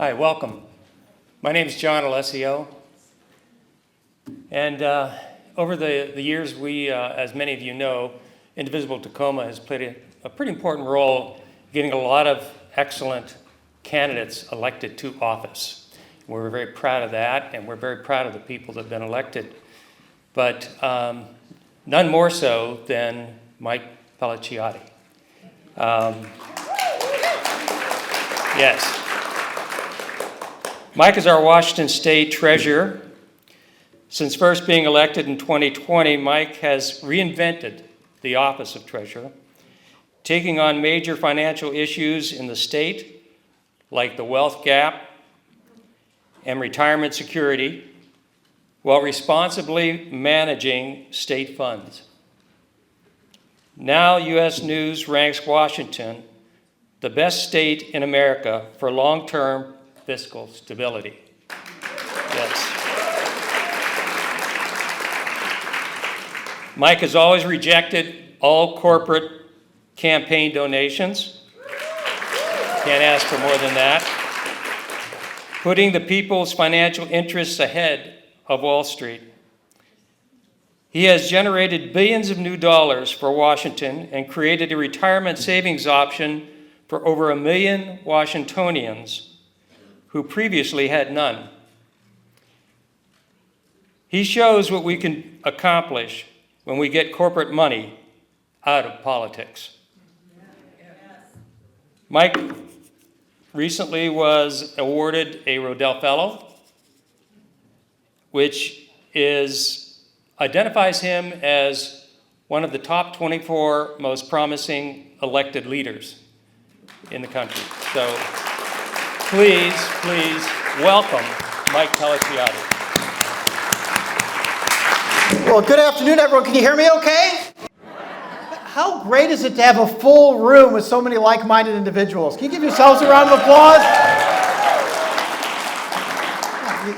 Hi, welcome. My name is John Alessio, and over the years, we, as many of you know, Indivisible Tacoma has played a pretty important role getting a lot of excellent candidates elected to office. We're very proud of that, and we're very proud of the people that have been elected, but none more so than Mike Pellicciotti. Yes. Mike is our Washington State Treasurer. Since first being elected in 2020, Mike has reinvented the office of Treasurer, taking on major financial issues in the state, like the wealth gap and retirement security, while responsibly managing state funds. Now, U.S. News ranks Washington the best state in America for long-term fiscal stability. Yes. Mike has always rejected all corporate campaign donations. Can't ask for more than that. Putting the people's financial interests ahead of Wall Street. He has generated billions of new dollars for Washington and created a retirement savings option for over 1 million Washingtonians who previously had none. He shows what we can accomplish when we get corporate money out of politics. Mike recently was awarded a Rodell Fellow, which identifies him as one of the top 24 most promising elected leaders in the country. So please welcome Mike Pellicciotti. Well, good afternoon, everyone. Can you hear me okay? How great is it to have a full room with so many like-minded individuals? Can you give yourselves a round of applause?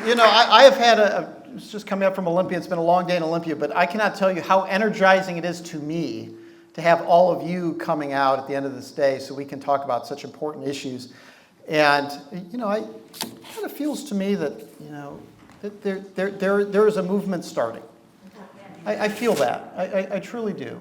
You know, I have had it's just coming up from Olympia. It's been a long day in Olympia, but I cannot tell you how energizing it is to me to have all of you coming out at the end of this day so we can talk about such important issues. And, you know, it kind of feels to me that, you know, that there is a movement starting. I feel that. I truly do.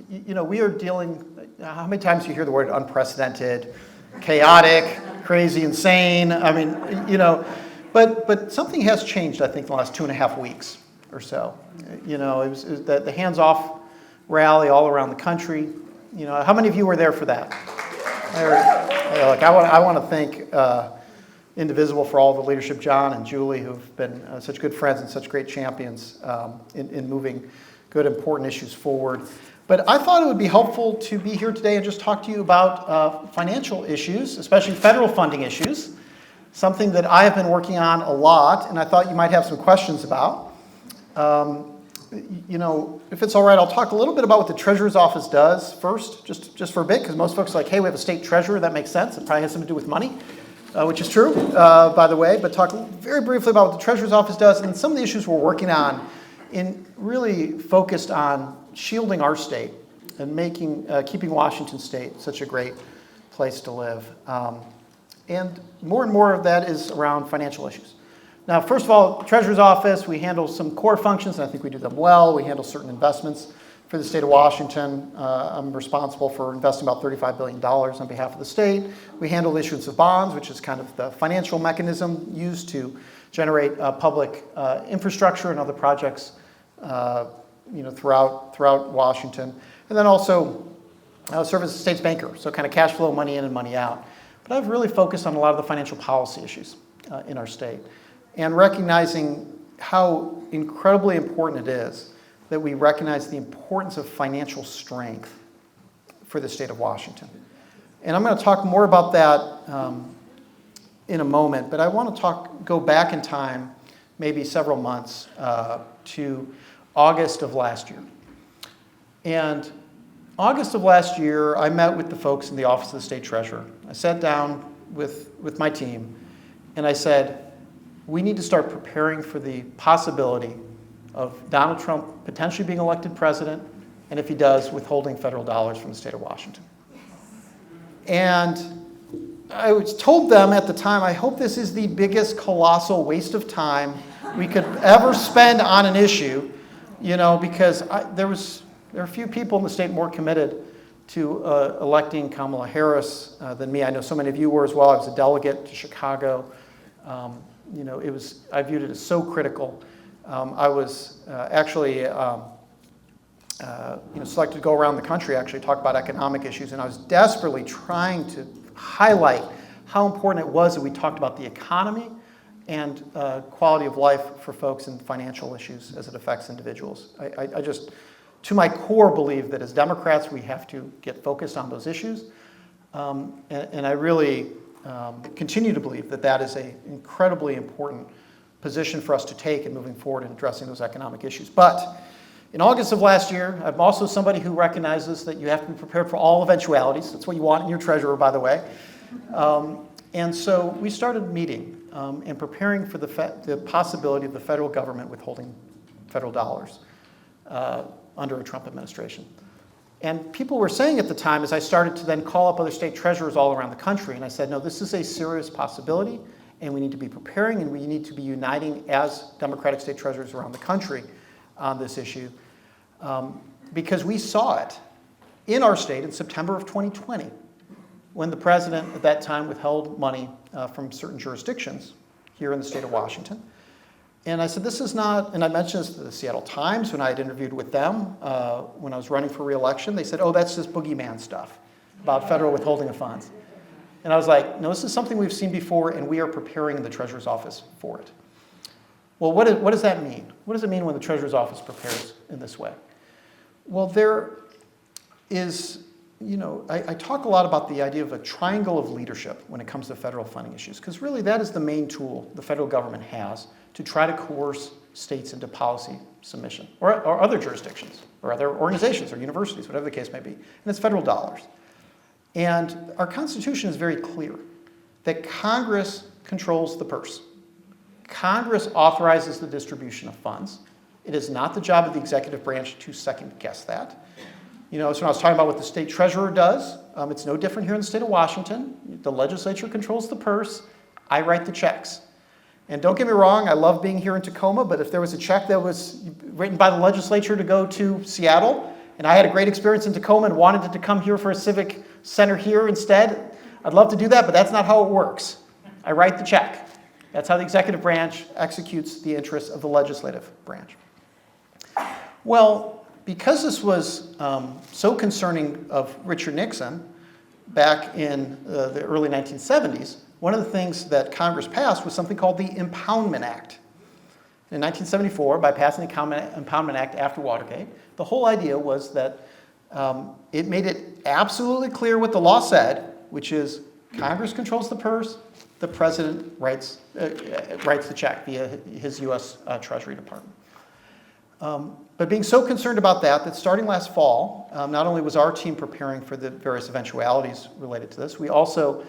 You know, we are dealing, how many times do you hear the word unprecedented, chaotic, crazy, insane? I mean, you know, but something has changed, I think, in the last 2.5 weeks or so. You know, it was the hands-off rally all around the country. You know, how many of you were there for that? Look, I want to thank Indivisible for all the leadership, John and Julie, who've been such good friends and such great champions in moving good, important issues forward. But I thought it would be helpful to be here today and just talk to you about financial issues, especially federal funding issues, something that I have been working on a lot, and I thought you might have some questions about. You know, if it's all right, I'll talk a little bit about what the Treasurer's Office does first, just for a bit, because most folks are like, hey, we have a state treasurer, that makes sense. It probably has something to do with money, which is true, by the way, but talk very briefly about what the Treasurer's Office does and some of the issues we're working on in really focused on shielding our state and keeping Washington State such a great place to live. And more of that is around financial issues. Now, first of all, Treasurer's Office, we handle some core functions, and I think we do them well. We handle certain investments for the state of Washington. I'm responsible for investing about $35 billion on behalf of the state. We handle the issuance of bonds, which is kind of the financial mechanism used to generate public infrastructure and other projects you know, throughout Washington. And then also serve as the state's banker, so kind of cash flow, money in and money out. But I've really focused on a lot of the financial policy issues in our state and recognizing how incredibly important it is that we recognize the importance of financial strength for the state of Washington. And I'm going to talk more about that in a moment, but I want to go back in time, maybe several months, to August of last year. And August of last year, I met with the folks in the Office of the State Treasurer. I sat down with my team, and I said, we need to start preparing for the possibility of Donald Trump potentially being elected president, and if he does, withholding federal dollars from the state of Washington. And I was told them at the time, I hope this is the biggest colossal waste of time we could ever spend on an issue, because there are a few people in the state more committed to electing Kamala Harris than me. I know so many of you were as well. I was a delegate to Chicago. I viewed it as so critical. I was actually selected to go around the country, actually talk about economic issues, and I was desperately trying to highlight how important it was that we talked about the economy and quality of life for folks and financial issues as it affects individuals. I just, to my core, believe that as Democrats we have to get focused on those issues, and I really continue to believe that that is an incredibly important position for us to take in moving forward in addressing those economic issues. But in August of last year, I'm also somebody who recognizes that you have to be prepared for all eventualities. That's what you want in your treasurer, by the way. And so we started meeting and preparing for the possibility of the federal government withholding federal dollars under a Trump administration. And people were saying at the time, as I started to then call up other state treasurers all around the country, and I said, no, this is a serious possibility, and we need to be preparing, and we need to be uniting as Democratic state treasurers around the country on this issue, because we saw it in our state in September of 2020, when the president at that time withheld money from certain jurisdictions here in the state of Washington. And I said, this is not, and I mentioned this to the Seattle Times when I had interviewed with them when I was running for re-election. They said, oh, that's just boogeyman stuff about federal withholding of funds. And I was like, no, this is something we've seen before, and we are preparing the Treasurer's Office for it. Well, what does that mean? What does it mean when the Treasurer's Office prepares in this way? Well, there is, I talk a lot about the idea of a triangle of leadership when it comes to federal funding issues, because really that is the main tool the federal government has to try to coerce states into policy submission, or other jurisdictions, or other organizations, or universities, whatever the case may be. And it's federal dollars. And our Constitution is very clear that Congress controls the purse. Congress authorizes the distribution of funds. It is not the job of the executive branch to second guess that. So when I was talking about what the state treasurer does, it's no different here in the state of Washington. The legislature controls the purse. I write the checks. And don't get me wrong, I love being here in Tacoma, but if there was a check that was written by the legislature to go to Seattle, and I had a great experience in Tacoma and wanted it to come here for a civic center here instead, I'd love to do that, but that's not how it works. I write the check. That's how the executive branch executes the interests of the legislative branch. Well, because this was so concerning of Richard Nixon back in the early 1970s, one of the things that Congress passed was something called the Impoundment Act. In 1974, by passing the Impoundment Act after Watergate, the whole idea was that it made it absolutely clear what the law said, which is Congress controls the purse, the president writes the check via his U.S. Treasury Department. But being so concerned about that starting last fall, not only was our team preparing for the various eventualities related to this, we also,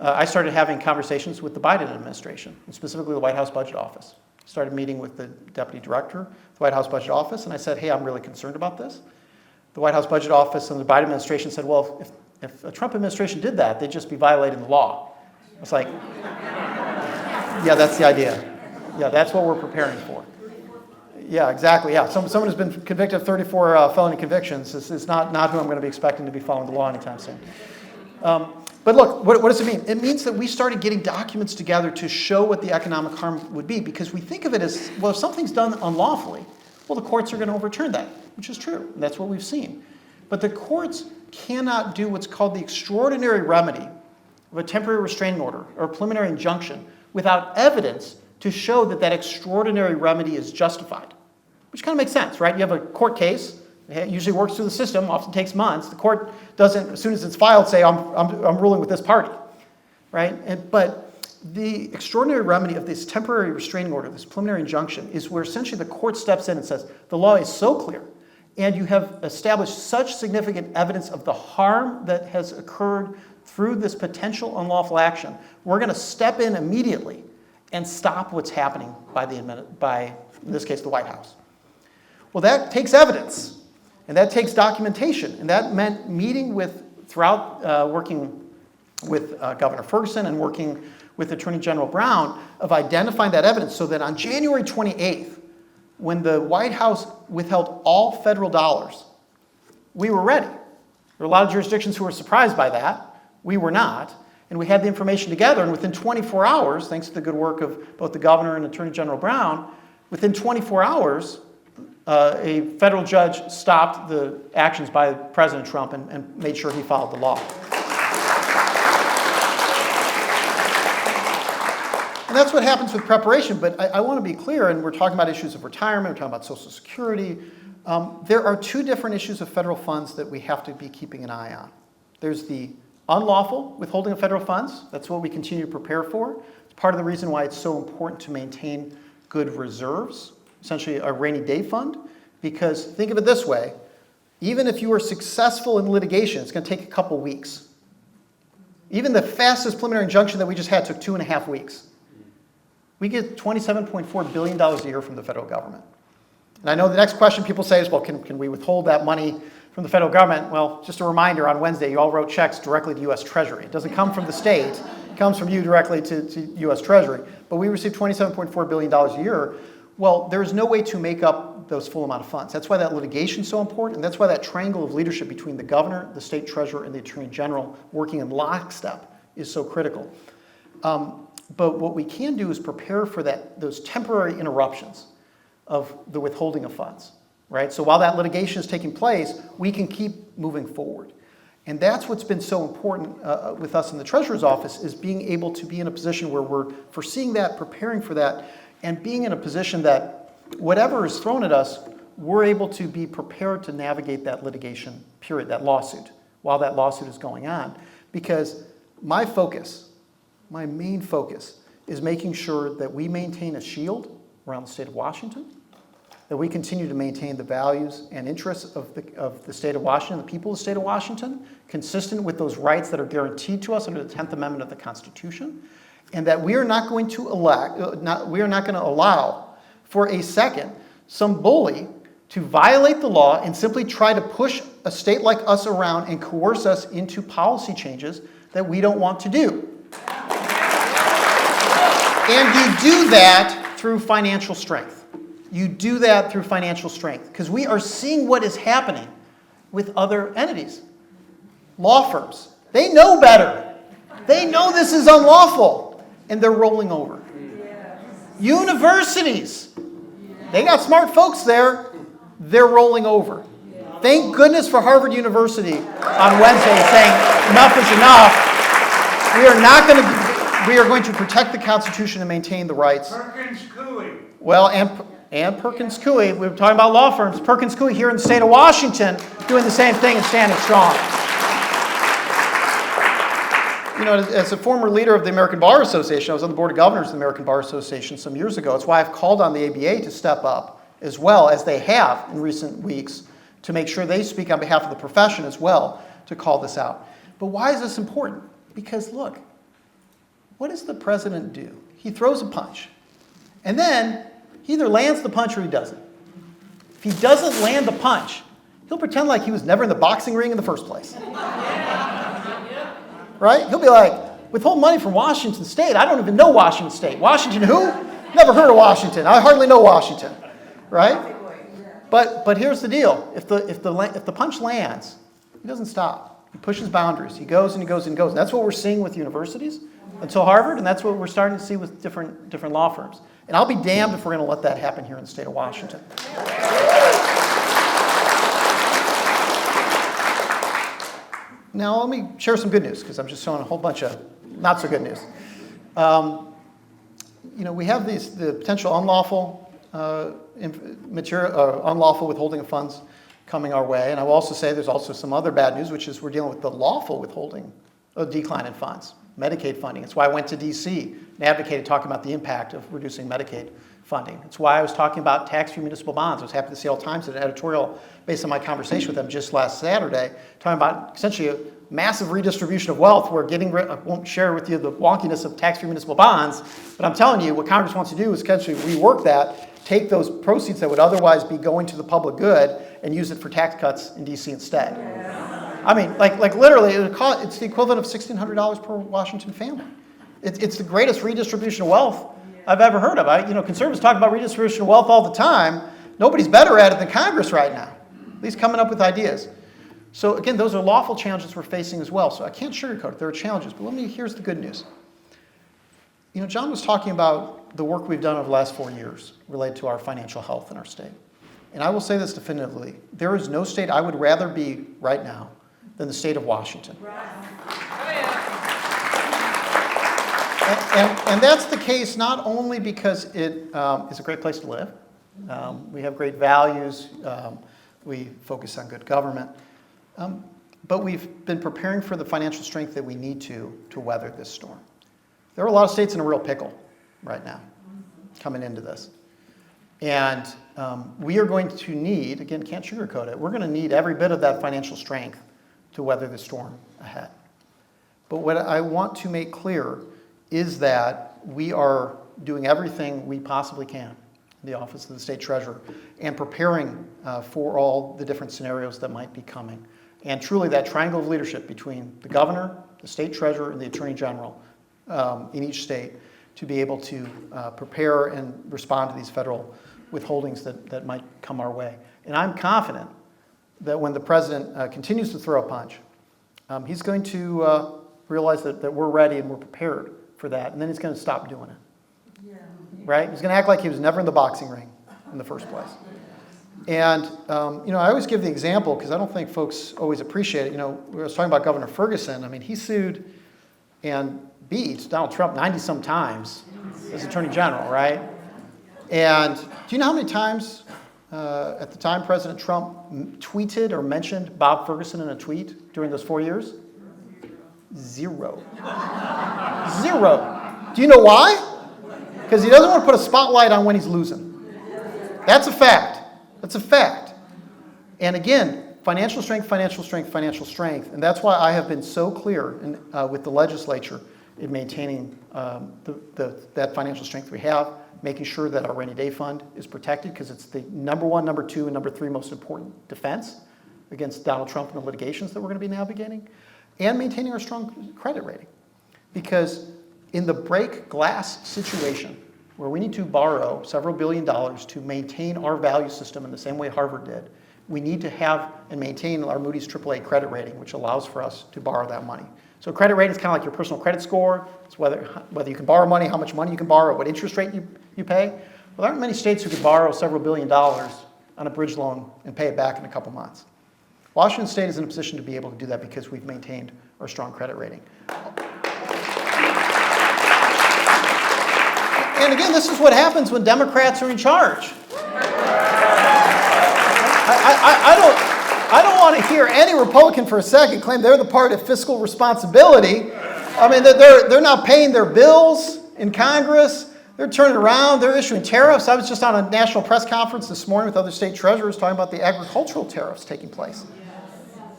I started having conversations with the Biden administration, and specifically the White House Budget Office. Started meeting with the Deputy Director of the White House Budget Office, and I said, hey, I'm really concerned about this. The White House Budget Office and the Biden administration said, well, if a Trump administration did that, they'd just be violating the law. I was like, yeah, that's the idea. Yeah, that's what we're preparing for. Yeah, exactly. Yeah, someone who's been convicted of 34 felony convictions is not who I'm going to be expecting to be following the law anytime soon. But look, what does it mean? It means that we started getting documents together to show what the economic harm would be, because we think of it as, well, if something's done unlawfully, well, the courts are going to overturn that, which is true. And that's what we've seen. But the courts cannot do what's called the extraordinary remedy of a temporary restraining order or a preliminary injunction without evidence to show that that extraordinary remedy is justified, which kind of makes sense, right? You have a court case. It usually works through the system, often takes months. The court doesn't, as soon as it's filed, say, I'm ruling with this party, right? But the extraordinary remedy of this temporary restraining order, this preliminary injunction, is where essentially the court steps in and says, the law is so clear, and you have established such significant evidence of the harm that has occurred through this potential unlawful action, we're going to step in immediately and stop what's happening by, in this case, the White House. Well, that takes evidence. And that takes documentation. And that meant meeting with, working with Governor Ferguson and working with Attorney General Brown of identifying that evidence so that on January 28th, when the White House withheld all federal dollars, we were ready. There were a lot of jurisdictions who were surprised by that. We were not. And we had the information together, and within 24 hours, thanks to the good work of both the governor and Attorney General Brown, within 24 hours, a federal judge stopped the actions by President Trump and made sure he followed the law. And that's what happens with preparation, but I want to be clear, and we're talking about issues of retirement, we're talking about Social Security. There are two different issues of federal funds that we have to be keeping an eye on. There's the unlawful withholding of federal funds. That's what we continue to prepare for. It's part of the reason why it's so important to maintain good reserves, essentially a rainy day fund, because think of it this way, even if you are successful in litigation, it's going to take a couple weeks. Even the fastest preliminary injunction that we just had took 2.5 weeks. We get $27.4 billion a year from the federal government. And I know the next question people say is, well, can we withhold that money from the federal government? Well, just a reminder, on Wednesday, you all wrote checks directly to U.S. Treasury. It doesn't come from the state. It comes from you directly to U.S. Treasury. But we receive $27.4 billion a year. Well, there's no way to make up those full amount of funds. That's why that litigation is so important, and that's why that triangle of leadership between the governor, the state treasurer, and the attorney general working in lockstep is so critical. But what we can do is prepare for those temporary interruptions of the withholding of funds, right? So while that litigation is taking place, we can keep moving forward. And that's what's been so important with us in the Treasurer's Office, is being able to be in a position where we're foreseeing that, preparing for that, and being in a position that whatever is thrown at us, we're able to be prepared to navigate that litigation period, that lawsuit, while that lawsuit is going on. Because my main focus is making sure that we maintain a shield around the state of Washington, that we continue to maintain the values and interests of the state of Washington, the people of the state of Washington, consistent with those rights that are guaranteed to us under the 10th Amendment of the Constitution, and that we are not going to allow for a second some bully to violate the law and simply try to push a state like us around and coerce us into policy changes that we don't want to do. And you do that through financial strength. You do that through financial strength, because we are seeing what is happening with other entities. Law firms, they know better. They know this is unlawful, and they're rolling over. Universities, they got smart folks there, they're rolling over. Thank goodness for Harvard University on Wednesday saying enough is enough. We are going to protect the Constitution and maintain the rights. Perkins Coie. Well, and Perkins Coie, we were talking about law firms. Perkins Coie here in the state of Washington doing the same thing and standing strong. You know, as a former leader of the American Bar Association, I was on the board of governors of the American Bar Association some years ago. That's why I've called on the ABA to step up, as well as they have in recent weeks, to make sure they speak on behalf of the profession as well to call this out. But why is this important? Because look, what does the president do? He throws a punch. And then he either lands the punch or he doesn't. If he doesn't land the punch, he'll pretend like he was never in the boxing ring in the first place. Right? He'll be like, withhold money from Washington State. I don't even know Washington State. Washington who? Never heard of Washington. I hardly know Washington. Right? But here's the deal. If the punch lands, he doesn't stop. He pushes boundaries. He goes and he goes and goes. And that's what we're seeing with universities until Harvard, and that's what we're starting to see with different law firms. And I'll be damned if we're going to let that happen here in the state of Washington. Now, let me share some good news, because I'm just showing a whole bunch of not so good news. We have the potential unlawful unlawful withholding of funds coming our way. And I will also say there's also some other bad news, which is we're dealing with the lawful withholding of decline in funds, Medicaid funding. It's why I went to D.C. and advocated talking about the impact of reducing Medicaid funding. It's why I was talking about tax-free municipal bonds. I was happy to see All Times did an editorial based on my conversation with them just last Saturday, talking about essentially a massive redistribution of wealth. We're I won't share with you the wonkiness of tax-free municipal bonds, but I'm telling you what Congress wants to do is essentially rework that, take those proceeds that would otherwise be going to the public good and use it for tax cuts in D.C. instead. I mean, like literally, it's the equivalent of $1,600 per Washington family. It's the greatest redistribution of wealth I've ever heard of. Conservatives talk about redistribution of wealth all the time. Nobody's better at it than Congress right now, at least coming up with ideas. So again, those are lawful challenges we're facing as well. So I can't sugarcoat it. There are challenges. But here's the good news. John was talking about the work we've done over the last 4 years related to our financial health in our state. And I will say this definitively. There is no state I would rather be right now than the state of Washington. And that's the case not only because it is a great place to live. We have great values. We focus on good government. But we've been preparing for the financial strength that we need to weather this storm. There are a lot of states in a real pickle right now coming into this. And we are going to need, again, can't sugarcoat it, we're going to need every bit of that financial strength to weather the storm ahead. But what I want to make clear is that we are doing everything we possibly can in the Office of the State Treasurer and preparing for all the different scenarios that might be coming. And truly that triangle of leadership between the governor, the state treasurer, and the attorney general in each state to be able to prepare and respond to these federal withholdings that might come our way. And I'm confident that when the president continues to throw a punch, he's going to realize that we're ready and we're prepared for that, and then he's going to stop doing it. Yeah. Right? He's going to act like he was never in the boxing ring in the first place. And, I always give the example because I don't think folks always appreciate it. I was talking about Governor Ferguson. I mean, he sued and beat Donald Trump 90-some times as Attorney General, right? And do you know how many times at the time President Trump tweeted or mentioned Bob Ferguson in a tweet during those 4 years? Zero. Do you know why? Because he doesn't want to put a spotlight on when he's losing. That's a fact. And again, financial strength. And that's why I have been so clear with the legislature in maintaining that financial strength we have, making sure that our rainy day fund is protected because it's the number one, number two, and number three most important defense against Donald Trump and the litigations that we're going to be navigating, and maintaining our strong credit rating. Because in the break glass situation, where we need to borrow several $billion to maintain our value system in the same way Harvard did, we need to have and maintain our Moody's AAA credit rating, which allows for us to borrow that money. So credit rating is kind of like your personal credit score. It's whether you can borrow money, how much money you can borrow, what interest rate you pay. Well, there aren't many states who could borrow several $1 billion on a bridge loan and pay it back in a couple months. Washington State is in a position to be able to do that because we've maintained our strong credit rating. And again, this is what happens when Democrats are in charge. I don't want to hear any Republican for a second claim they're the part of fiscal responsibility. I mean, they're not paying their bills in Congress. They're turning around. They're issuing tariffs. I was just on a national press conference this morning with other state treasurers talking about the agricultural tariffs taking place.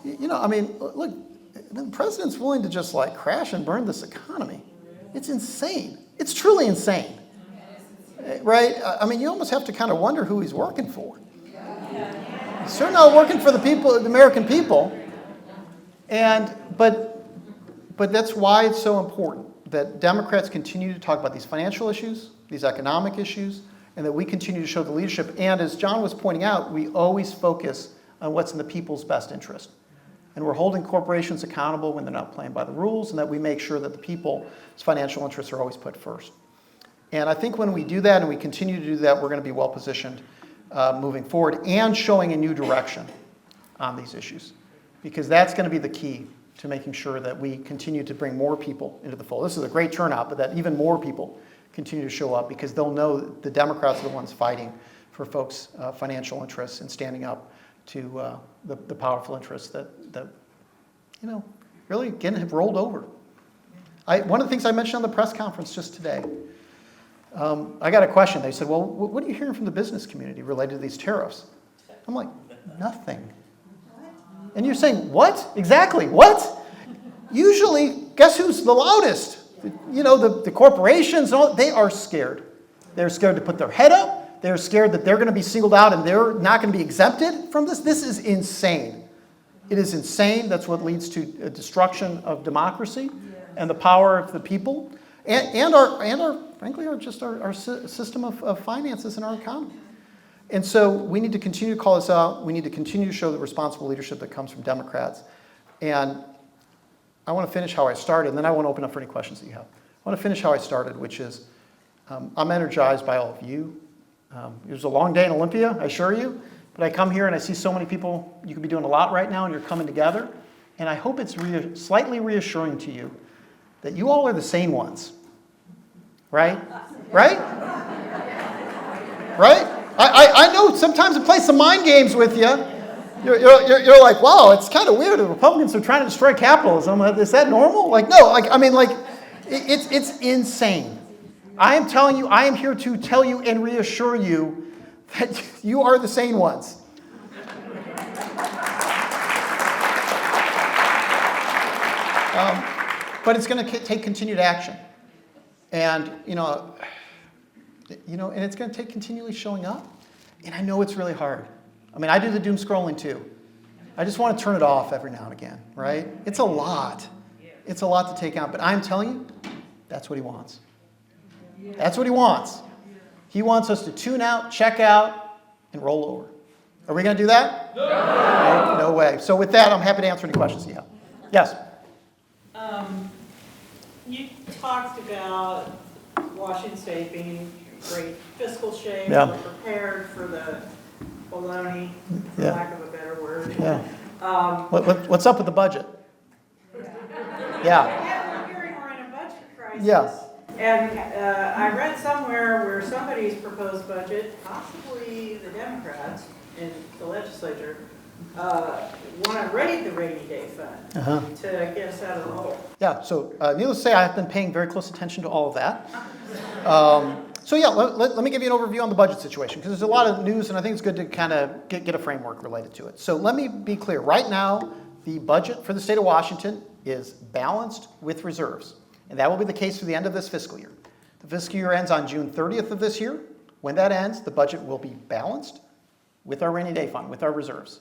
Look, the president's willing to just crash and burn this economy. It's insane. It's truly insane. Right? You almost have to kind of wonder who he's working for. He's certainly not working for the people, the American people. But that's why it's so important that Democrats continue to talk about these financial issues, these economic issues, and that we continue to show the leadership. And as John was pointing out, we always focus on what's in the people's best interest. And we're holding corporations accountable when they're not playing by the rules, and that we make sure that the people's financial interests are always put first. And I think when we do that and we continue to do that, we're going to be well positioned moving forward and showing a new direction on these issues. Because that's going to be the key to making sure that we continue to bring more people into the fold. This is a great turnout, but that even more people continue to show up because they'll know that the Democrats are the ones fighting for folks' financial interests and standing up to the powerful interests that really, again, have rolled over. One of the things I mentioned on the press conference just today, I got a question. They said, well, what are you hearing from the business community related to these tariffs? I'm like, nothing. And you're saying, what? Exactly, what? Usually, guess who's the loudest? The corporations, they are scared. They're scared to put their head up. They're scared that they're going to be singled out and they're not going to be exempted from this. This is insane. It is insane. That's what leads to a destruction of democracy and the power of the people, and our frankly, our system of finances in our economy. And so we need to continue to call this out. We need to continue to show the responsible leadership that comes from Democrats. And I want to finish how I started, and then I want to open up for any questions that you have. I want to finish how I started, which is I'm energized by all of you. It was a long day in Olympia, I assure you. But I come here and I see so many people. You could be doing a lot right now, and you're coming together. And I hope it's slightly reassuring to you that you all are the same ones. Right? Right? Right? I know sometimes it plays some mind games with you. You're like, wow, it's kind of weird. The Republicans are trying to destroy capitalism. Is that normal? Like, no. It's insane. I am telling you, I am here to tell you and reassure you that you are the sane ones. But it's going to take continued action. And, and it's going to take continually showing up. And I know it's really hard. I mean, I do the doom scrolling too. I just want to turn it off every now and again, right? It's a lot. It's a lot to take out. But I'm telling you, that's what he wants. That's what he wants. He wants us to tune out, check out, and roll over. Are we going to do that? No. No way. So with that, I'm happy to answer any questions you have. Yes? You talked about Washington State being in great fiscal shape. Yeah. We're prepared for the baloney, for Yeah. lack of a better word. Yeah. What's up with the budget? Yeah. We're hearing we're in a budget crisis. Yeah. And I read somewhere where somebody's proposed budget, possibly the Democrats in the legislature, want to raid the rainy day fund to get us out of the hole. Yeah, so needless to say, I've been paying very close attention to all of that. Let me give you an overview on the budget situation, because there's a lot of news, and I think it's good to kind of get a framework related to it. So let me be clear. Right now, the budget for the state of Washington is balanced with reserves, and that will be the case through the end of this fiscal year. The fiscal year ends on June 30th of this year. When that ends, the budget will be balanced with our rainy day fund, with our reserves.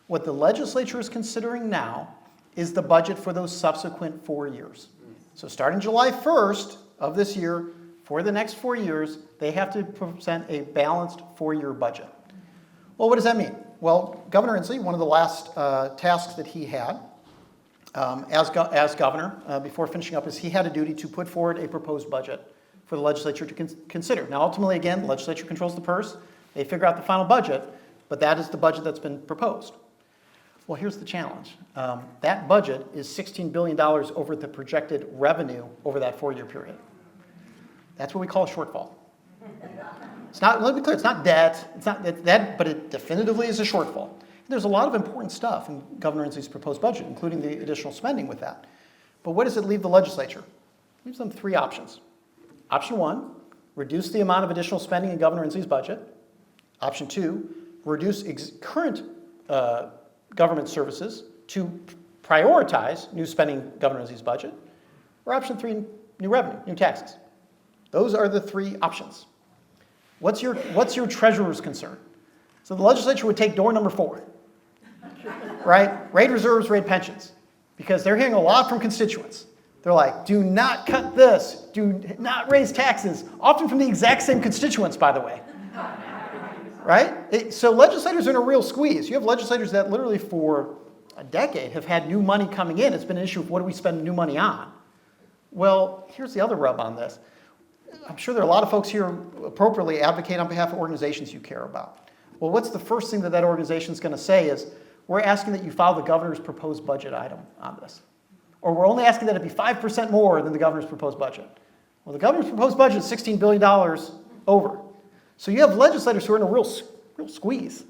What the legislature is considering now is the budget for those subsequent 4 years. So starting July 1st of this year, for the next 4 years, they have to present a balanced 4-year budget. Well, what does that mean? Well, Governor Inslee, one of the last tasks that he had as governor before finishing up is he had a duty to put forward a proposed budget for the legislature to consider. Now, ultimately, again, the legislature controls the purse. They figure out the final budget, but that is the budget that's been proposed. Well, here's the challenge. That budget is $16 billion over the projected revenue over that 4-year period. That's what we call a shortfall. It's not, let me be clear, it's not debt, it's not that, but it definitively is a shortfall. And there's a lot of important stuff in Governor Inslee's proposed budget, including the additional spending with that. But what does it leave the legislature? It leaves them 3 options. Option 1, reduce the amount of additional spending in Governor Inslee's budget. Option 2, reduce current government services to prioritize new spending in Governor Inslee's budget. Or option 3, new revenue, new taxes. Those are the 3 options. What's your treasurer's concern? So the legislature would take door number 4, right? Raid reserves, raid pensions, because they're hearing a lot from constituents. They're like, do not cut this, do not raise taxes, often from the exact same constituents, by the way. Right? So legislators are in a real squeeze. You have legislators that literally for a decade have had new money coming in. It's been an issue of what do we spend new money on? Well, here's the other rub on this. I'm sure there are a lot of folks here who appropriately advocate on behalf of organizations you care about. Well, what's the first thing that organization is going to say is, we're asking that you follow the governor's proposed budget item on this. Or we're only asking that it be 5% more than the governor's proposed budget. Well, the governor's proposed budget is $16 billion over. So you have legislators who are in a real squeeze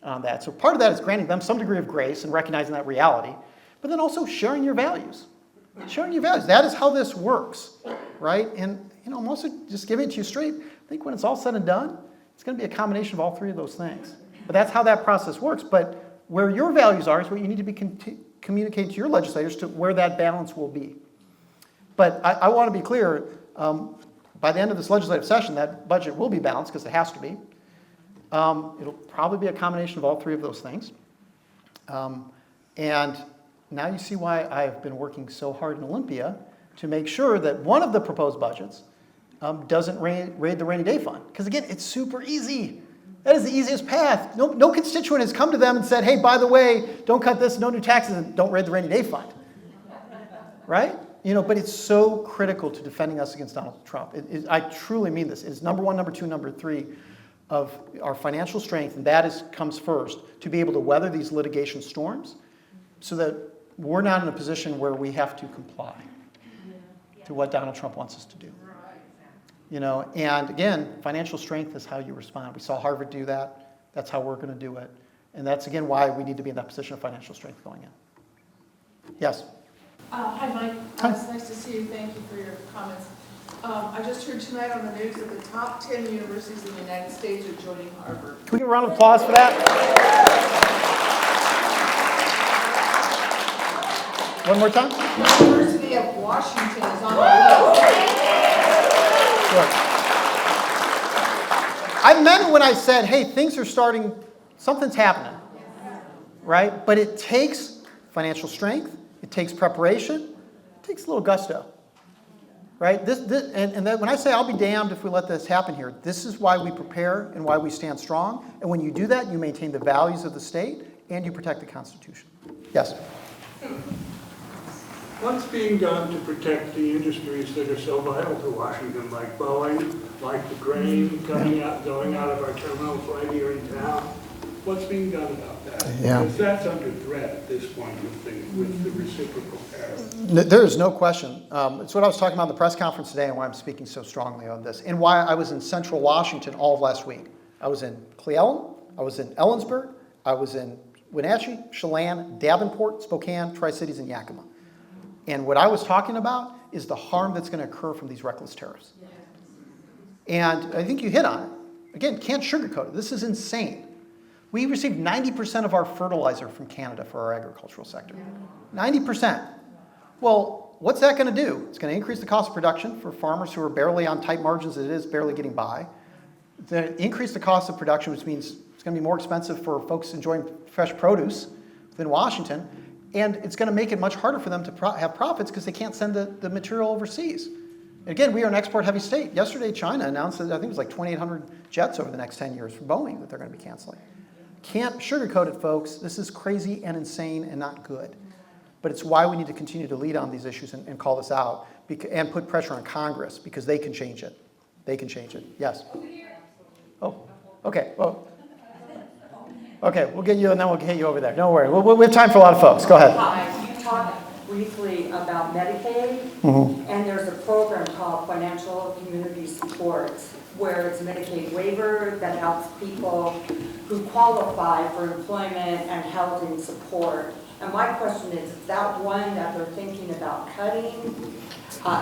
on that. So part of that is granting them some degree of grace and recognizing that reality, but then also sharing your values. Sharing your values. That is how this works, right? And I'm also just giving it to you straight. I think when it's all said and done, it's going to be a combination of all 3 of those things. But that's how that process works. But where your values are is what you need to be communicating to your legislators to where that balance will be. But I want to be clear, by the end of this legislative session, that budget will be balanced because it has to be. It'll probably be a combination of all 3 of those things. And now you see why I've been working so hard in Olympia to make sure that one of the proposed budgets doesn't raid the rainy day fund. Because again, it's super easy. That is the easiest path. No constituent has come to them and said, hey, by the way, don't cut this, no new taxes, and don't raid the rainy day fund. Right? But it's so critical to defending us against Donald Trump. I truly mean this. It's number one, number two, number three of our financial strength, and that comes first, to be able to weather these litigation storms so that we're not in a position where we have to comply to what Donald Trump wants us to do. And again, financial strength is how you respond. We saw Harvard do that. That's how we're going to do it. And that's, again, why we need to be in that position of financial strength going in. Yes? Hi, Mike. Hi. It's nice to see you. Thank you for your comments. I just heard tonight on the news that the top 10 universities in the United States are joining Harvard. Can we get a round of applause for that? One more time? The University of Washington is on the list. Good. I meant when I said, hey, things are starting, something's happening, right? But it takes financial strength, it takes preparation, it takes a little gusto, right? And then when I say I'll be damned if we let this happen here, this is why we prepare and why we stand strong. And when you do that, you maintain the values of the state and you protect the Constitution. Yes? What's being done to protect the industries that are so vital to Washington, like Boeing, like the grain going out of our terminals right here in town? What's being done about that? Yeah. Because that's under threat at this point with the reciprocal tariff. There is no question. It's what I was talking about in the press conference today and why I'm speaking so strongly on this, and why I was in central Washington all of last week. I was in Cle Elum, I was in Ellensburg, I was in Wenatchee, Chelan, Davenport, Spokane, Tri-Cities, and Yakima. And what I was talking about is the harm that's going to occur from these reckless tariffs. And I think you hit on it. Again, can't sugarcoat it. This is insane. We receive 90% of our fertilizer from Canada for our agricultural sector. 90%. Well, what's that going to do? It's going to increase the cost of production for farmers who are barely on tight margins as it is, barely getting by. It's going to increase the cost of production, which means it's going to be more expensive for folks enjoying fresh produce than Washington. And it's going to make it much harder for them to have profits because they can't send the material overseas. And again, we are an export-heavy state. Yesterday, China announced that I think it was like 2,800 jets over the next 10 years for Boeing that they're going to be canceling. Can't sugarcoat it, folks. This is crazy and insane and not good. But it's why we need to continue to lead on these issues and call this out and put pressure on Congress because they can change it. They can change it. Yes? Oh, okay. Well. Okay, we'll get you, and then we'll get you over there. Don't worry. We have time for a lot of folks. Go ahead. Hi, you talked briefly about Medicaid, and there's a program called Financial Community Supports, where it's Medicaid waiver that helps people who qualify for employment and housing support. And my question is that one that they're thinking about cutting?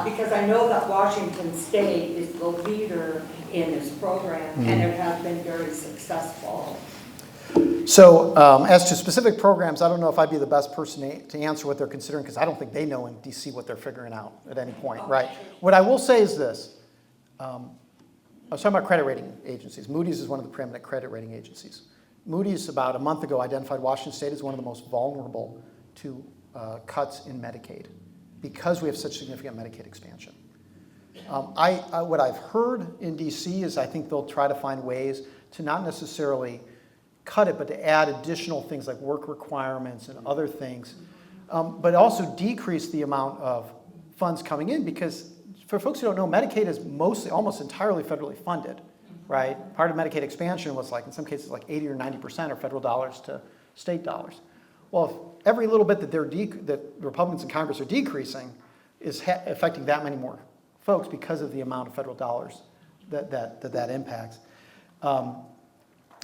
Because I know that Washington State is the leader in this program, and it has been very successful. So as to specific programs, I don't know if I'd be the best person to answer what they're considering because I don't think they know in DC what they're figuring out at any point, right? What I will say is this. I was talking about credit rating agencies. Moody's is one of the preeminent credit rating agencies. Moody's about a month ago identified Washington State as one of the most vulnerable to cuts in Medicaid because we have such significant Medicaid expansion. What I've heard in DC is I think they'll try to find ways to not necessarily cut it, but to add additional things like work requirements and other things, but also decrease the amount of funds coming in because for folks who don't know, Medicaid is almost entirely federally funded, right? Part of Medicaid expansion was like, in some cases, like 80 or 90% are federal dollars to state dollars. Well, if every little bit that that Republicans in Congress are decreasing is affecting that many more folks because of the amount of federal dollars that impacts.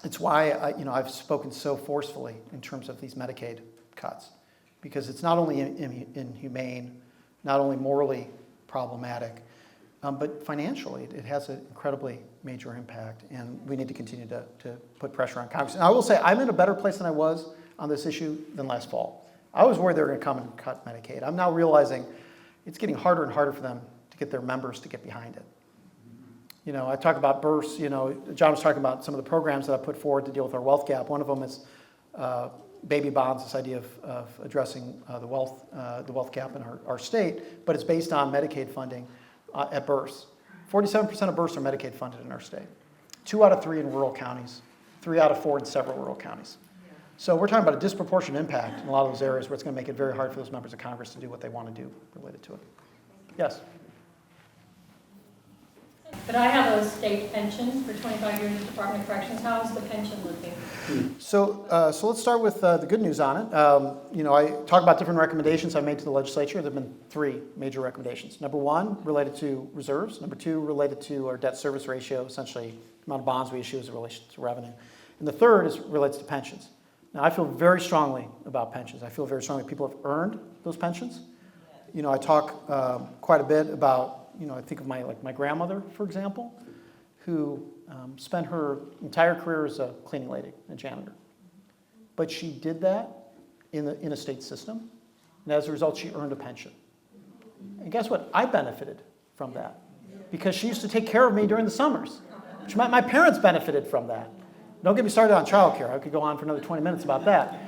It's why I've spoken so forcefully in terms of these Medicaid cuts, because it's not only inhumane, not only morally problematic, but financially it has an incredibly major impact, and we need to continue to put pressure on Congress. And I will say I'm in a better place than I was on this issue than last fall. I was worried they were going to come and cut Medicaid. I'm now realizing it's getting harder and harder for them to get their members to get behind it. I talk about births. John was talking about some of the programs that I put forward to deal with our wealth gap. One of them is baby bonds, this idea of addressing the wealth gap in our state, but it's based on Medicaid funding at births. 47% of births are Medicaid funded in our state. 2 out of 3 in rural counties, 3 out of 4 in several rural counties. So we're talking about a disproportionate impact in a lot of those areas where it's going to make it very hard for those members of Congress to do what they want to do related to it. Yes? But I have a state pension for 25 years at the Department of Corrections. How is the pension looking? So let's start with the good news on it. I talk about different recommendations I made to the legislature. There have been 3 major recommendations. Number 1, related to reserves. Number 2, related to our debt service ratio, essentially the amount of bonds we issue as a relation to revenue. And the third relates to pensions. Now, I feel very strongly about pensions. I feel very strongly people have earned those pensions. I talk quite a bit about, I think of my grandmother, for example, who spent her entire career as a cleaning lady, a janitor. But she did that in a state system, and as a result, she earned a pension. And guess what? I benefited from that because she used to take care of me during the summers, which meant my parents benefited from that. Don't get me started on childcare. I could go on for another 20 minutes about that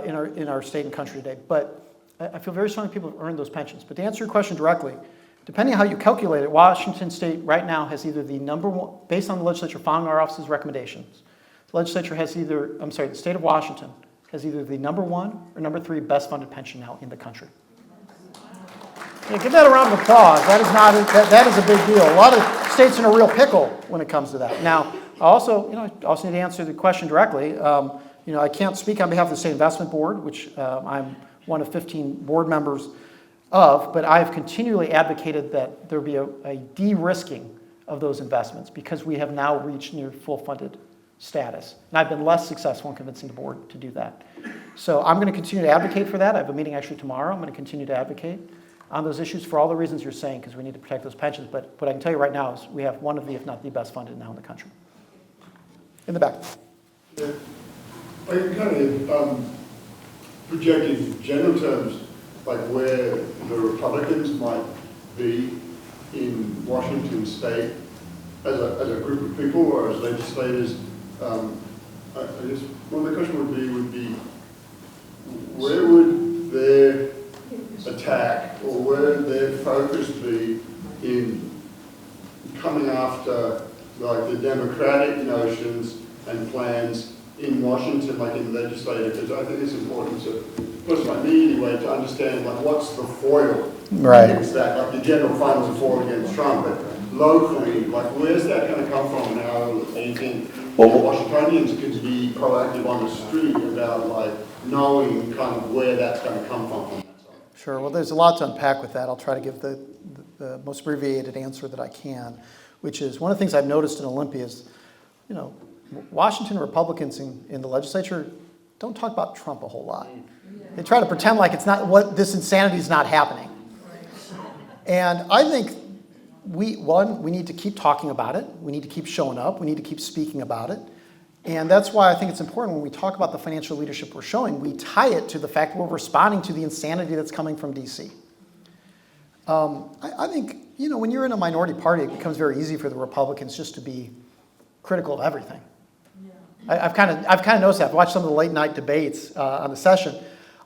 in our state and country today. But I feel very strongly people have earned those pensions. But to answer your question directly, depending on how you calculate it, Washington State right now has either the number 1, based on the legislature following our office's recommendations, the state of Washington has either the number 1 or number 3 best funded pension now in the country. Yeah, give that a round of applause. That is a big deal. A lot of states in a real pickle when it comes to that. Now, I also need to answer the question directly. I can't speak on behalf of the State Investment Board, which I'm one of 15 board members of, but I've continually advocated that there be a de-risking of those investments because we have now reached near full funded status. And I've been less successful in convincing the board to do that. So I'm going to continue to advocate for that. I have a meeting actually tomorrow. I'm going to continue to advocate on those issues for all the reasons you're saying because we need to protect those pensions. But what I can tell you right now is we have one of the, if not the best funded now in the country. In the back. Yeah. I can kind of project in general terms like where the Republicans might be in Washington State as a group of people or as legislators. I guess one of the questions would be where would their attack or where their focus be in coming after like the democratic notions and plans in Washington, like in the legislature, because I think it's important to, person like me anyway, to understand like what's the foil against that, like the general fund was a foil against Trump, but locally, like where's that going to come from and how do you think Washingtonians could be proactive on the street about like knowing kind of where that's going to come from? Sure, well there's a lot to unpack with that. I'll try to give the most abbreviated answer that I can, which is one of the things I've noticed in Olympia is, Washington Republicans in the legislature don't talk about Trump a whole lot. They try to pretend like it's not, this insanity is not happening. And I think we need to keep talking about it. We need to keep showing up. We need to keep speaking about it. And that's why I think it's important when we talk about the financial leadership we're showing, we tie it to the fact that we're responding to the insanity that's coming from DC. I think, when you're in a minority party, it becomes very easy for the Republicans just to be critical of everything. I've kind of noticed that. I've watched some of the late night debates on the session.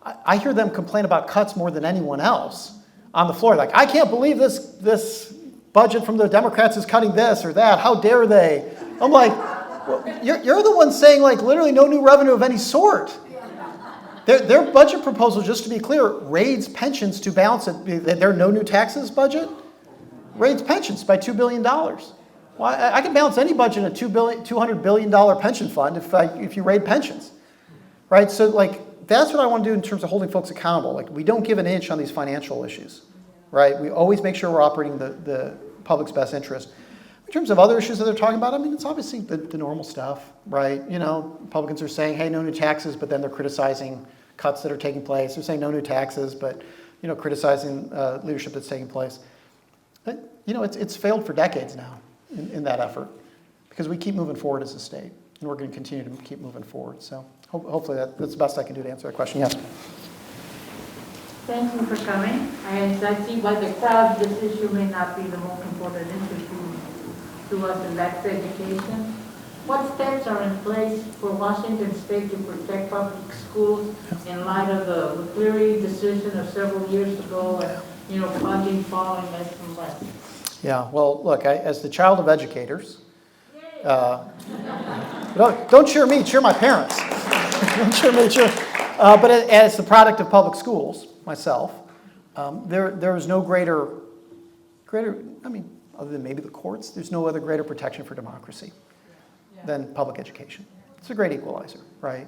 I hear them complain about cuts more than anyone else on the floor. Like, I can't believe this budget from the Democrats is cutting this or that. How dare they? I'm like, well, you're the one saying like literally no new revenue of any sort. Their budget proposal, just to be clear, raids pensions to balance it. Their no new taxes budget raids pensions by $2 billion. Well, I can balance any budget in a $200 billion pension fund if you raid pensions, right? So like that's what I want to do in terms of holding folks accountable. Like we don't give an inch on these financial issues, right? We always make sure we're operating the public's best interest. In terms of other issues that they're talking about, I mean, it's obviously the normal stuff, right? Republicans are saying, hey, no new taxes, but then they're criticizing cuts that are taking place. They're saying no new taxes, but criticizing leadership that's taking place. But, it's failed for decades now. In that effort, because we keep moving forward as a state, and we're going to continue to keep moving forward. So hopefully that's the best I can do to answer that question. Yes. Thank you for coming. And I see by the crowd, this issue may not be the most important issue to us, and that's education. What steps are in place for Washington State to protect public schools in light of the McCleary decision of several years ago and, funding falling less and less? Yeah, well, look, as the child of educators, don't cheer me, cheer my parents. Don't cheer me, cheer. But as the product of public schools, myself, there is no greater, I mean, other than maybe the courts, there's no other greater protection for democracy than public education. It's a great equalizer, right?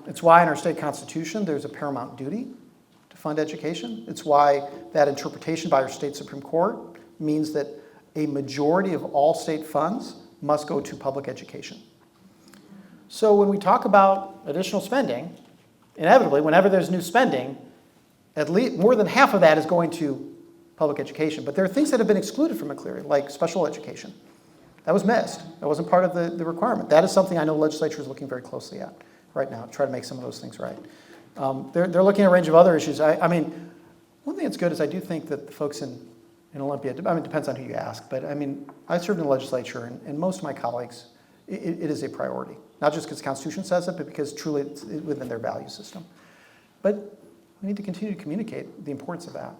It's why in our state constitution there's a paramount duty to fund education. It's why that interpretation by our state Supreme Court means that a majority of all state funds must go to public education. So when we talk about additional spending, inevitably, whenever there's new spending, at least more than half of that is going to public education. But there are things that have been excluded from McCleary, like special education. That was missed. That wasn't part of the requirement. That is something I know the legislature is looking very closely at right now, to try to make some of those things right. They're looking at a range of other issues. I mean, one thing that's good is I do think that the folks in Olympia, I mean, it depends on who you ask, but I mean, I served in the legislature, and most of my colleagues, it is a priority. Not just because the Constitution says it, but because truly it's within their value system. But we need to continue to communicate the importance of that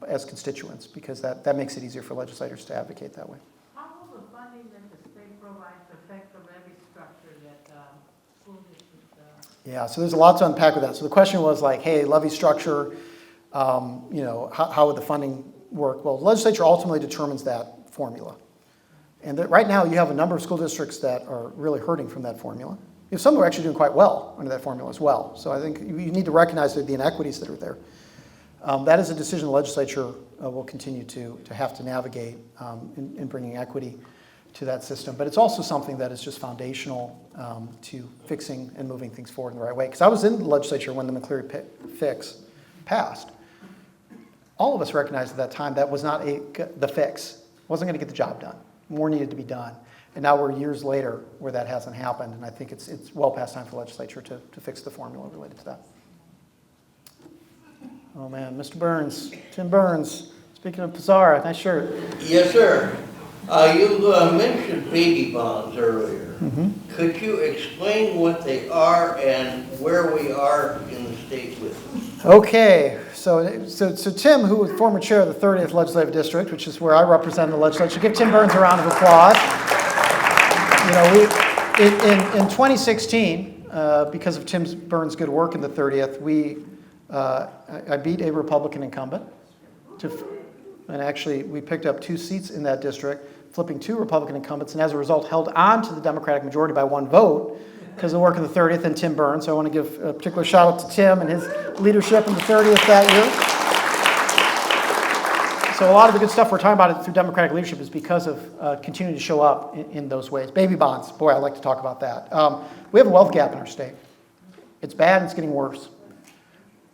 as constituents, because that makes it easier for legislators to advocate that way. How will the funding that the state provides affect the levy structure that school districts? Yeah, so there's a lot to unpack with that. So the question was like, hey, levy structure, how would the funding work? Well, the legislature ultimately determines that formula. And right now you have a number of school districts that are really hurting from that formula. You have some who are actually doing quite well under that formula as well. So I think you need to recognize the inequities that are there. That is a decision the legislature will continue to have to navigate in bringing equity to that system. But it's also something that is just foundational to fixing and moving things forward in the right way. Because I was in the legislature when the McCleary fix passed. All of us recognized at that time that was not the fix. It wasn't going to get the job done. More needed to be done. And now we're years later where that hasn't happened. And I think it's well past time for the legislature to fix the formula related to that. Oh man, Mr. Burns, Tim Burns. Speaking of Pizarra, nice shirt. Yes, sir. You mentioned baby bonds earlier. Mm-hmm. Could you explain what they are and where we are in the state with them? Okay, so Tim, who was former chair of the 30th Legislative District, which is where I represent the legislature, give Tim Burns a round of applause. In 2016, because of Tim Burns' good work in the 30th, I beat a Republican incumbent, and actually we picked up 2 seats in that district, flipping 2 Republican incumbents, and as a result held on to the Democratic majority by 1 vote because of the work of the 30th and Tim Burns. So I want to give a particular shout out to Tim and his leadership in the 30th that year. So a lot of the good stuff we're talking about through Democratic leadership is because of continuing to show up in those ways. Baby bonds, boy, I'd like to talk about that. We have a wealth gap in our state. It's bad and it's getting worse.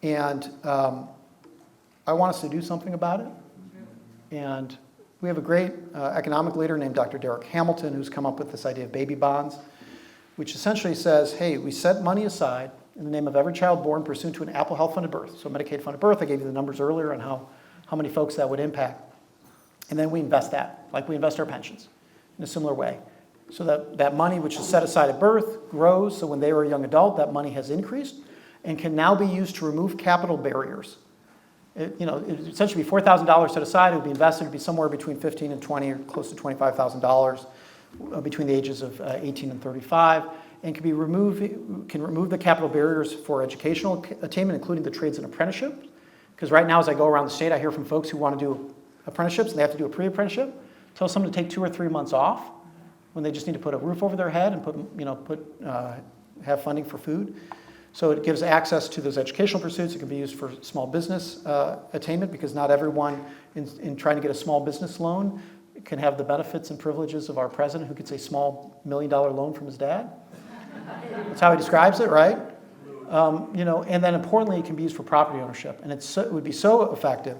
And I want us to do something about it. And we have a great economic leader named Dr. Derek Hamilton who's come up with this idea of baby bonds, which essentially says, hey, we set money aside in the name of every child born pursuant to an Apple Health funded birth. So Medicaid funded birth, I gave you the numbers earlier on how many folks that would impact. And then we invest that, like we invest our pensions, in a similar way. So that money which is set aside at birth grows, so when they were a young adult, that money has increased and can now be used to remove capital barriers. It essentially be $4,000 set aside. It would be invested. It would be somewhere between $15,000 and $20,000 or close to $25,000 between the ages of 18 and 35, and can remove the capital barriers for educational attainment, including the trades and apprenticeship. Because right now, as I go around the state, I hear from folks who want to do apprenticeships and they have to do a pre-apprenticeship. Tell someone to take 2 or 3 months off when they just need to put a roof over their head and have funding for food. So it gives access to those educational pursuits. It can be used for small business attainment, because not everyone in trying to get a small business loan can have the benefits and privileges of our president, who gets a small $1 million loan from his dad. That's how he describes it, right? And then importantly, it can be used for property ownership. And it would be so effective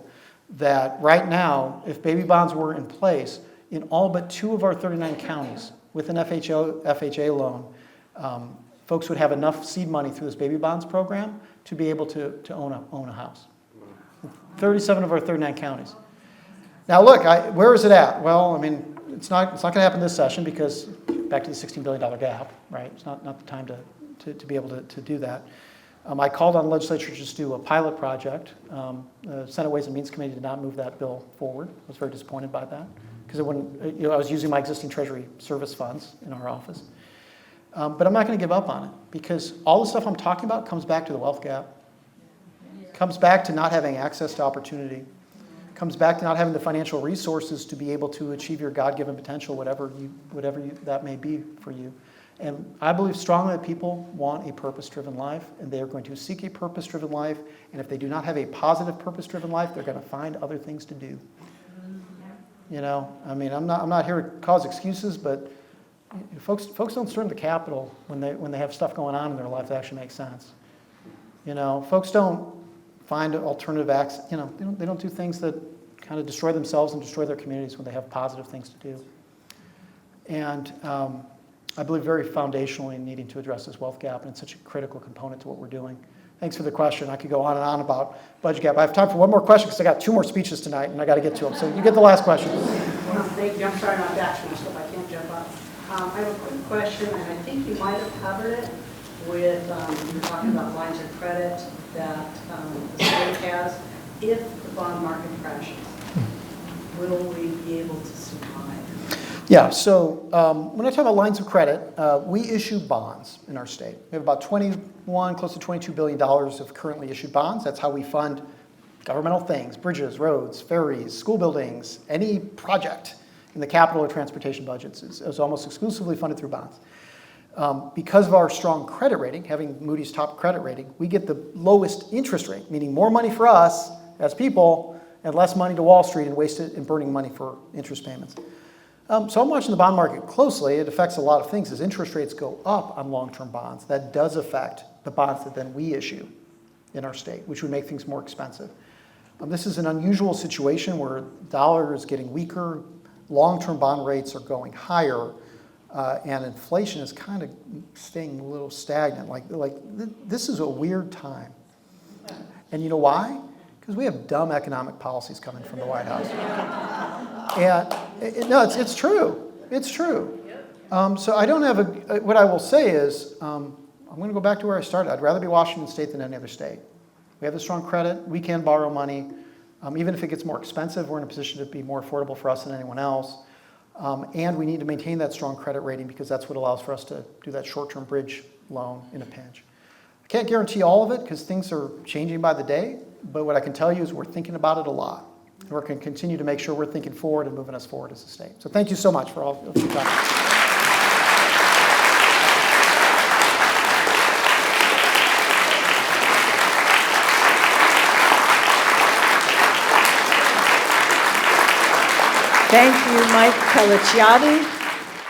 that right now, if baby bonds were in place, in all but 2 of our 39 counties with an FHA loan, folks would have enough seed money through this baby bonds program to be able to own a house. 37 of our 39 counties. Now look, where is it at? Well, I mean, it's not going to happen this session because back to the $16 billion gap, right? It's not the time to be able to do that. I called on the legislature to just do a pilot project. The Senate Ways and Means Committee did not move that bill forward. I was very disappointed by that because it wouldn't, I was using my existing Treasury service funds in our office. But I'm not going to give up on it because all the stuff I'm talking about comes back to the wealth gap, comes back to not having access to opportunity, comes back to not having the financial resources to be able to achieve your God-given potential, whatever that may be for you. And I believe strongly that people want a purpose-driven life, and they are going to seek a purpose-driven life. And if they do not have a positive purpose-driven life, they're going to find other things to do. You know, I mean, I'm not here to cause excuses, but folks don't storm the Capitol when they have stuff going on in their life that actually makes sense. You know, folks don't find alternative acts. You know, they don't do things that kind of destroy themselves and destroy their communities when they have positive things to do. And I believe very foundationally in needing to address this wealth gap, and it's such a critical component to what we're doing. Thanks for the question. I could go on and on about budget gap. I have time for one more question because I got 2 more speeches tonight, and I got to get to them. So you get the last question. Thank you. I'm sorry I'm bashing so I can't jump up. I have a quick question, and I think you might have covered it with, you were talking about lines of credit that the state has. If the bond market crashes, will we be able to survive? Yeah, so when I talk about lines of credit, we issue bonds in our state. We have about 21, close to $22 billion of currently issued bonds. That's how we fund governmental things, bridges, roads, ferries, school buildings, any project in the capital or transportation budgets is almost exclusively funded through bonds. Because of our strong credit rating, having Moody's top credit rating, we get the lowest interest rate, meaning more money for us as people and less money to Wall Street and wasted in burning money for interest payments. So I'm watching the bond market closely. It affects a lot of things. As interest rates go up on long-term bonds, that does affect the bonds that then we issue in our state, which would make things more expensive. This is an unusual situation where the dollar is getting weaker, long-term bond rates are going higher, and inflation is kind of staying a little stagnant. This is a weird time. And you know why? Because we have dumb economic policies coming from the White House. And no, it's true. It's true. So I don't have what I will say is, I'm going to go back to where I started. I'd rather be Washington State than any other state. We have the strong credit. We can borrow money. Even if it gets more expensive, we're in a position to be more affordable for us than anyone else. And we need to maintain that strong credit rating because that's what allows for us to do that short-term bridge loan in a pinch. I can't guarantee all of it because things are changing by the day, but what I can tell you is we're thinking about it a lot. And we're going to continue to make sure we're thinking forward and moving us forward as a state. So thank you so much for all of your time. Thank you, Mike Pellicciotti.